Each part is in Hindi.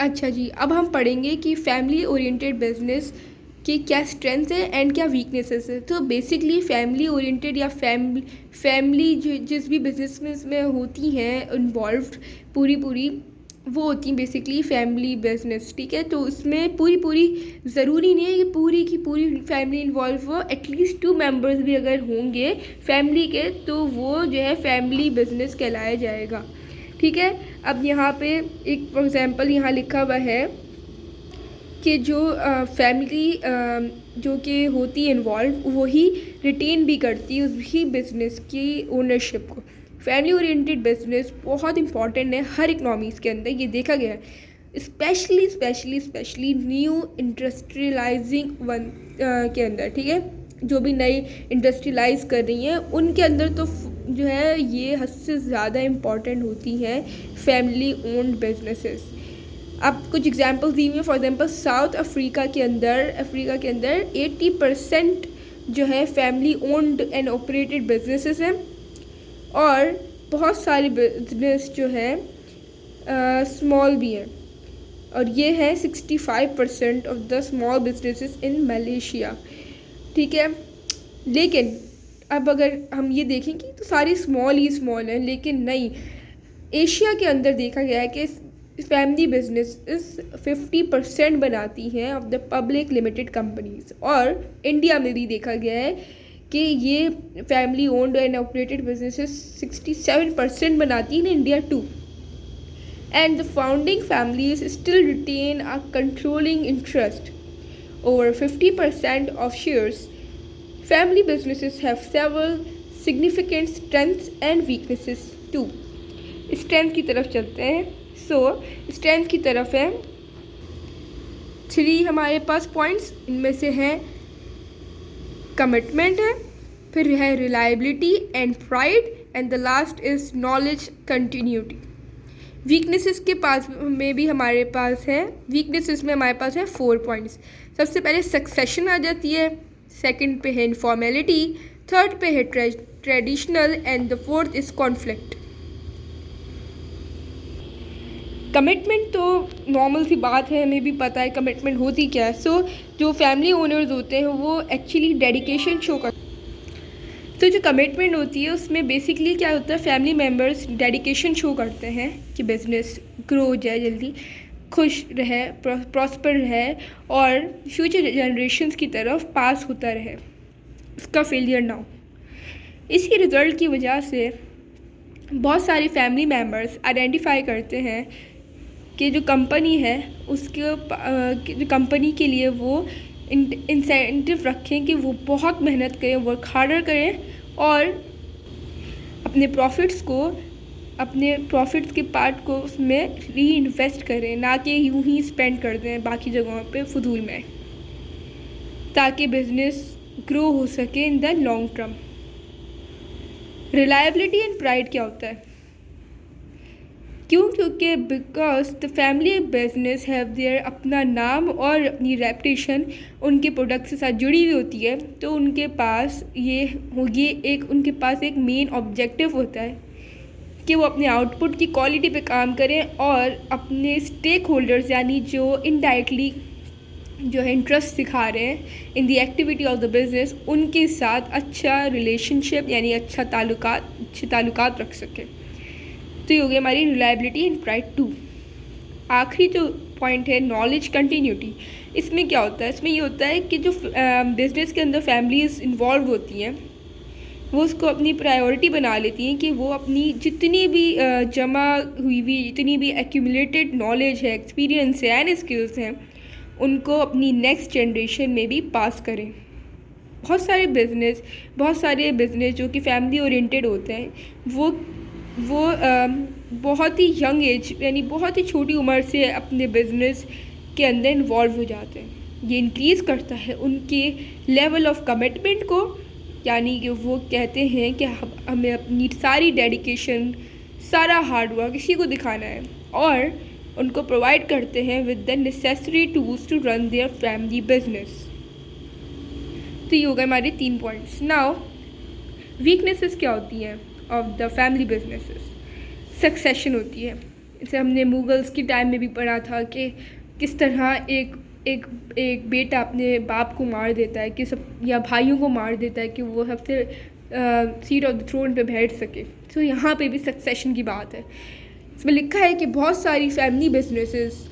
अच्छा जी, अब हम पढ़ेंगे कि फैमिली ओरिएंटेड बिजनेस के क्या स्ट्रेंथ्स है एंड क्या वीकनेसेस है। तो बेसिकली फैमिली ओरिएंटेड या फैमिली जिस भी बिजनेस में होती हैं इन्वॉल्व्ड पूरी पूरी, वो होती हैं बेसिकली फैमिली बिजनेस। ठीक है, तो उसमें पूरी पूरी ज़रूरी नहीं है कि पूरी की पूरी फैमिली इन्वॉल्व हो, एटलीस्ट 2 मेंबर्स भी अगर होंगे फैमिली के तो वो जो है फैमिली बिजनेस कहलाया जाएगा। ठीक है, अब यहाँ पे एक फॉर एग्जांपल यहाँ लिखा हुआ है कि जो फैमिली जो कि होती है इन्वॉल्व वही रिटेन भी करती है उसी बिज़नेस की ओनरशिप को। फैमिली ओरिएंटेड बिजनेस बहुत इंपॉर्टेंट है हर इकनॉमीज़ के अंदर, ये देखा गया है। स्पेशली न्यू इंडस्ट्रियलाइजिंग वन के अंदर। ठीक है, जो भी नई इंडस्ट्रियलाइज कर रही हैं उनके अंदर तो जो है ये हद से ज़्यादा इम्पॉर्टेंट होती हैं फैमिली ओन्ड बिजनेसेस। अब कुछ एग्जांपल्स दी हुई हैं। फॉर एग्जांपल साउथ अफ्रीका के अंदर 80% जो है family owned and operated businesses हैं, और बहुत सारे बिजनेस जो है स्मॉल भी हैं, और ये है 65% of the small businesses in Malaysia. ठीक है, लेकिन अब अगर हम ये देखेंगे तो सारी स्मॉल हैं, लेकिन नहीं, एशिया के अंदर देखा गया है कि फैमिली बिजनेस इस 50% बनाती हैं of the public limited companies, और इंडिया में भी देखा गया है कि ये family owned and operated businesses 67% बनाती हैं India too, and the founding families still retain a controlling interest over 50% of shares. Family businesses have several significant strengths and weaknesses too. Strength की तरफ चलते हैं। स्ट्रेंथ की तरफ है 3 हमारे पास पॉइंट्स, इनमें से हैं कमिटमेंट है, फिर है reliability and pride, and the last is knowledge continuity. Weaknesses के पास में भी हमारे पास है, वीकनेसेस में हमारे पास है 4 पॉइंट्स। सबसे पहले सक्सेशन आ जाती है, सेकंड पे है इनफॉर्मेलिटी, थर्ड पे है traditional, and the fourth is conflict. Commitment तो नॉर्मल सी बात है, हमें भी पता है कमिटमेंट होती क्या है। जो फैमिली ओनर्स होते हैं वो एक्चुअली डेडिकेशन शो करते हैं। तो जो कमिटमेंट होती है उसमें बेसिकली क्या होता है, फैमिली मेम्बर्स डेडिकेशन शो करते हैं कि बिज़नेस ग्रो हो जाए, जल्दी खुश रहे, प्रॉस्पर रहे, और फ्यूचर जनरेशन्स की तरफ पास होता रहे, उसका फेलियर ना हो। इसी रिज़ल्ट की वजह से बहुत सारे फैमिली मेम्बर्स आइडेंटिफाई करते हैं कि जो कंपनी है उसके जो कंपनी के लिए वो इंसेंटिव रखें कि वो बहुत मेहनत करें, वर्क हार्डर करें, और अपने प्रॉफिट्स के पार्ट को उसमें री इन्वेस्ट करें, ना कि यूं ही स्पेंड कर दें बाकी जगहों पे फजूल में, ताकि बिजनेस ग्रो हो सके in the long term. Reliability and pride क्या होता है? क्योंकि because the family business have their अपना नाम और अपनी रेपुटेशन उनके प्रोडक्ट के साथ जुड़ी हुई होती है, तो उनके पास उनके पास एक मेन ऑब्जेक्टिव होता है कि वो अपने आउटपुट की क्वालिटी पे काम करें, और अपने स्टेक होल्डर्स यानी जो इनडायरेक्टली जो है इंटरेस्ट दिखा रहे हैं in the activity of the business, उनके साथ अच्छा रिलेशनशिप यानी अच्छे ताल्लुकात रख सकें। तो ये हो गई हमारी रिलायबिलिटी एंड प्राइड 2। आखिरी जो पॉइंट है नॉलेज कंटिन्यूटी। इसमें क्या होता है, इसमें ये होता है कि जो बिज़नेस के अंदर फैमिलीज इन्वॉल्व होती हैं वो उसको अपनी प्रायोरिटी बना लेती हैं कि वो अपनी जितनी भी जमा हुई जितनी भी एक्यूमुलेटेड नॉलेज है, एक्सपीरियंस है एंड स्किल्स हैं, उनको अपनी नेक्स्ट जनरेशन में भी पास करें। बहुत सारे बिज़नेस जो कि फैमिली ओरिएंटेड होते हैं वो बहुत ही यंग एज यानी बहुत ही छोटी उम्र से अपने बिज़नेस के अंदर इन्वॉल्व हो जाते हैं। ये इंक्रीज़ करता है उनके लेवल ऑफ कमिटमेंट को, यानी कि वो कहते हैं कि हमें अपनी सारी डेडिकेशन, सारा हार्डवर्क इसी को दिखाना है, और उनको प्रोवाइड करते हैं with the necessary tools to run their family business. तो ये हो गए हमारे 3 पॉइंट्स। नाउ वीकनेसेस क्या होती हैं of the family businesses? Succession होती है। जैसे हमने मुगल्स के टाइम में भी पढ़ा था कि किस तरह एक एक एक बेटा अपने बाप को मार देता है कि सब, या भाइयों को मार देता है कि वो सबसे सीट ऑफ द थ्रोन पे बैठ सके। तो यहाँ पे भी सक्सेशन की बात है। इसमें लिखा है कि बहुत सारी फैमिली बिजनेसेस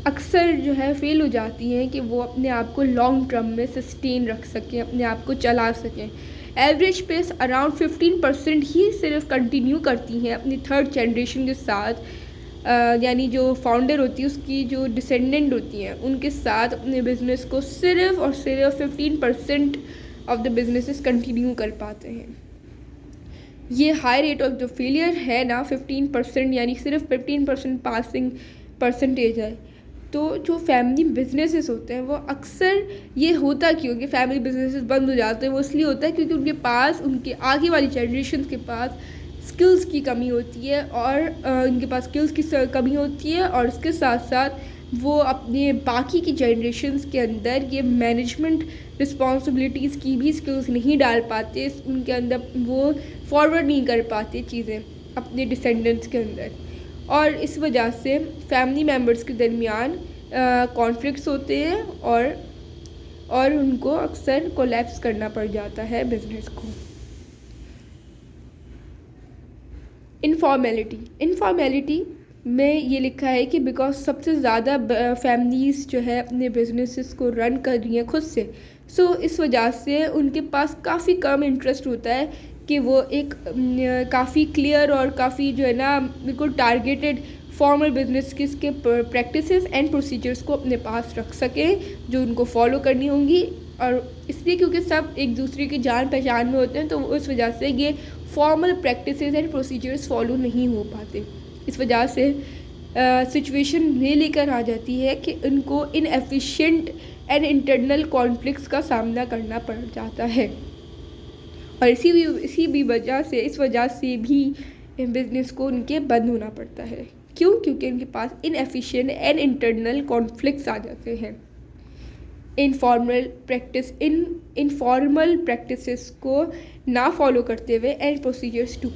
अक्सर जो है फेल हो जाती हैं कि वो अपने आप को लॉन्ग टर्म में सस्टेन रख सकें, अपने आप को चला सकें। एवरेज पेस अराउंड 15% ही सिर्फ कंटिन्यू करती हैं अपनी थर्ड जनरेशन के साथ, यानी जो फाउंडर होती है उसकी जो डिसेंडेंट होती हैं उनके साथ अपने बिज़नेस को सिर्फ और सिर्फ 15% ऑफ द बिजनेसेस कंटिन्यू कर पाते हैं। ये high rate of the failure है ना 15%, यानी सिर्फ 15% पासिंग परसेंटेज है। तो जो फैमिली बिजनेसेस होते हैं वो अक्सर, ये होता क्यों कि फैमिली बिजनेसेस बंद हो जाते हैं, वो इसलिए होता है क्योंकि उनके पास, उनके आगे वाली जनरेशन के पास स्किल्स की कमी होती है, और उनके पास स्किल्स की कमी होती है, और इसके साथ साथ वो अपने बाकी की जनरेशन्स के अंदर ये मैनेजमेंट रिस्पॉन्सिबिलिटीज़ की भी स्किल्स नहीं डाल पाते, उनके अंदर वो फॉरवर्ड नहीं कर पाते चीज़ें अपने डिसेंडेंट्स के अंदर, और इस वजह से फैमिली मेम्बर्स के दरमियान कॉन्फ्लिक्ट्स होते हैं, और उनको अक्सर कोलैप्स करना पड़ जाता है बिजनेस को। इनफॉर्मेलिटी में ये लिखा है कि बिकॉज सबसे ज़्यादा फैमिलीज़ जो है अपने बिजनेसेस को रन कर रही हैं खुद से, सो इस वजह से उनके पास काफ़ी कम इंटरेस्ट होता है कि वो एक काफ़ी क्लियर और काफ़ी जो है ना बिल्कुल टारगेटेड फॉर्मल बिजनेस के प्रैक्टिसेस एंड प्रोसीजर्स को अपने पास रख सकें जो उनको फॉलो करनी होंगी, और इसलिए क्योंकि सब एक दूसरे की जान पहचान में होते हैं तो उस वजह से ये formal practices and procedures follow नहीं हो पाते। इस वजह से सिचुएशन ये लेकर आ जाती है कि उनको इनएफिशिएंट एंड इंटरनल कॉन्फ्लिक्ट्स का सामना करना पड़ जाता है, और इसी भी वजह से, इस वजह से भी बिज़नेस को उनके बंद होना पड़ता है। क्यों? क्योंकि उनके पास इनएफिशिएंट एंड इंटरनल कॉन्फ्लिक्ट्स आ जाते हैं। इनफॉर्मल प्रैक्टिसेस को ना फॉलो करते हुए एंड प्रोसीजर्स टू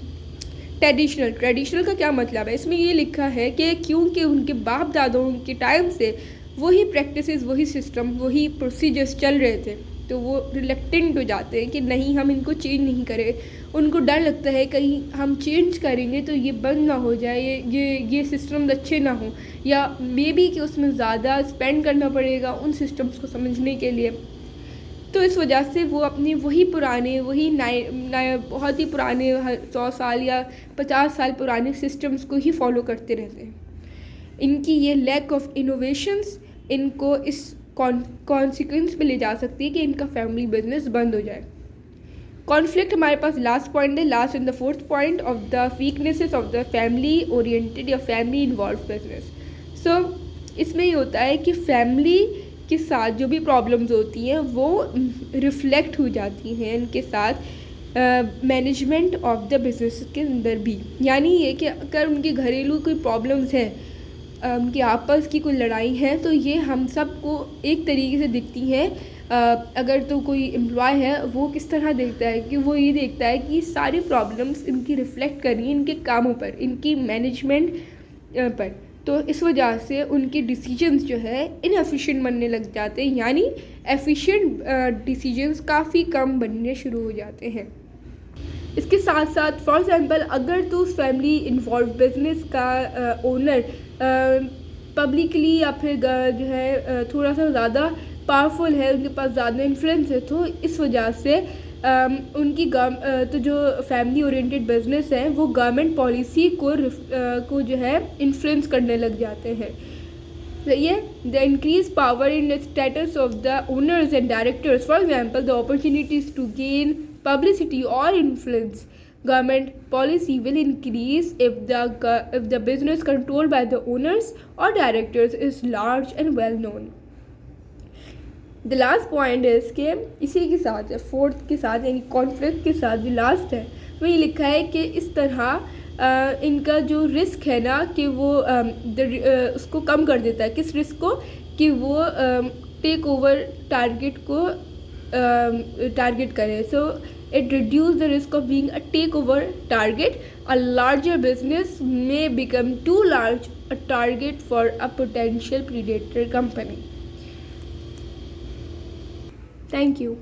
ट्रेडिशनल का क्या मतलब है? इसमें ये लिखा है कि क्योंकि उनके बाप दादाओं के टाइम से वही प्रैक्टिसेस, वही सिस्टम, वही प्रोसीजर्स चल रहे थे, तो वो रिलेक्टेंट हो जाते हैं कि नहीं, हम इनको चेंज नहीं करें। उनको डर लगता है कहीं हम चेंज करेंगे तो ये बंद ना हो जाए, ये सिस्टम्स अच्छे ना हो, या मे बी कि उसमें ज़्यादा स्पेंड करना पड़ेगा उन सिस्टम्स को समझने के लिए। तो इस वजह से वो अपने वही पुराने, वही नए बहुत ही पुराने 100 साल या 50 साल पुराने सिस्टम्स को ही फॉलो करते रहते हैं। इनकी ये लैक ऑफ इनोवेशंस इनको इस कॉन्सिक्वेंस पे ले जा सकती है कि इनका फैमिली बिजनेस बंद हो जाए। कॉन्फ्लिक्ट हमारे पास लास्ट पॉइंट है, last and the fourth point of the weaknesses of the family oriented या फैमिली इन्वॉल्व बिजनेस। सो इसमें ये होता है कि फैमिली के साथ जो भी प्रॉब्लम्स होती हैं वो रिफ्लेक्ट हो जाती हैं इनके साथ मैनेजमेंट ऑफ द बिजनेस के अंदर भी। यानी ये कि अगर उनकी घरेलू कोई प्रॉब्लम्स है, उनकी आपस की कोई लड़ाई है, तो ये हम सबको एक तरीके से दिखती हैं। अगर तो कोई एम्प्लॉय है वो किस तरह देखता है कि वो ये देखता है कि सारी प्रॉब्लम्स इनकी रिफ्लेक्ट कर रही हैं इनके कामों पर, इनकी मैनेजमेंट पर, तो इस वजह से उनके डिसीजंस जो है इनएफिशिएंट बनने लग जाते हैं, यानी एफिशिएंट डिसीजंस काफ़ी कम बनने शुरू हो जाते हैं। इसके साथ साथ फॉर एग्जांपल अगर तो उस फैमिली इन्वॉल्व बिजनेस का ओनर पब्लिकली या फिर जो है थोड़ा सा ज़्यादा पावरफुल है, उनके पास ज़्यादा इन्फ्लुएंस है, तो इस वजह से उनकी तो जो फैमिली ओरिएंटेड बिजनेस है वो गवर्नमेंट पॉलिसी को जो है इन्फ्लुएंस करने लग जाते हैं। ये the increase power in the status of the owners and directors, for example the opportunities to gain publicity or influence. Government policy will increase if the business controlled by the owners or directors is large and well known. The last point is कि इसी के साथ, फोर्थ के साथ यानी कॉन्फ्लिक्ट के साथ जो लास्ट है वही लिखा है कि इस तरह इनका जो रिस्क है ना कि वो उसको कम कर देता है। किस रिस्क को? कि वो टेक ओवर टारगेट को टारगेट करें। सो It reduces the risk of being a takeover target. A larger business may become too large a target for a potential predator company. Thank you.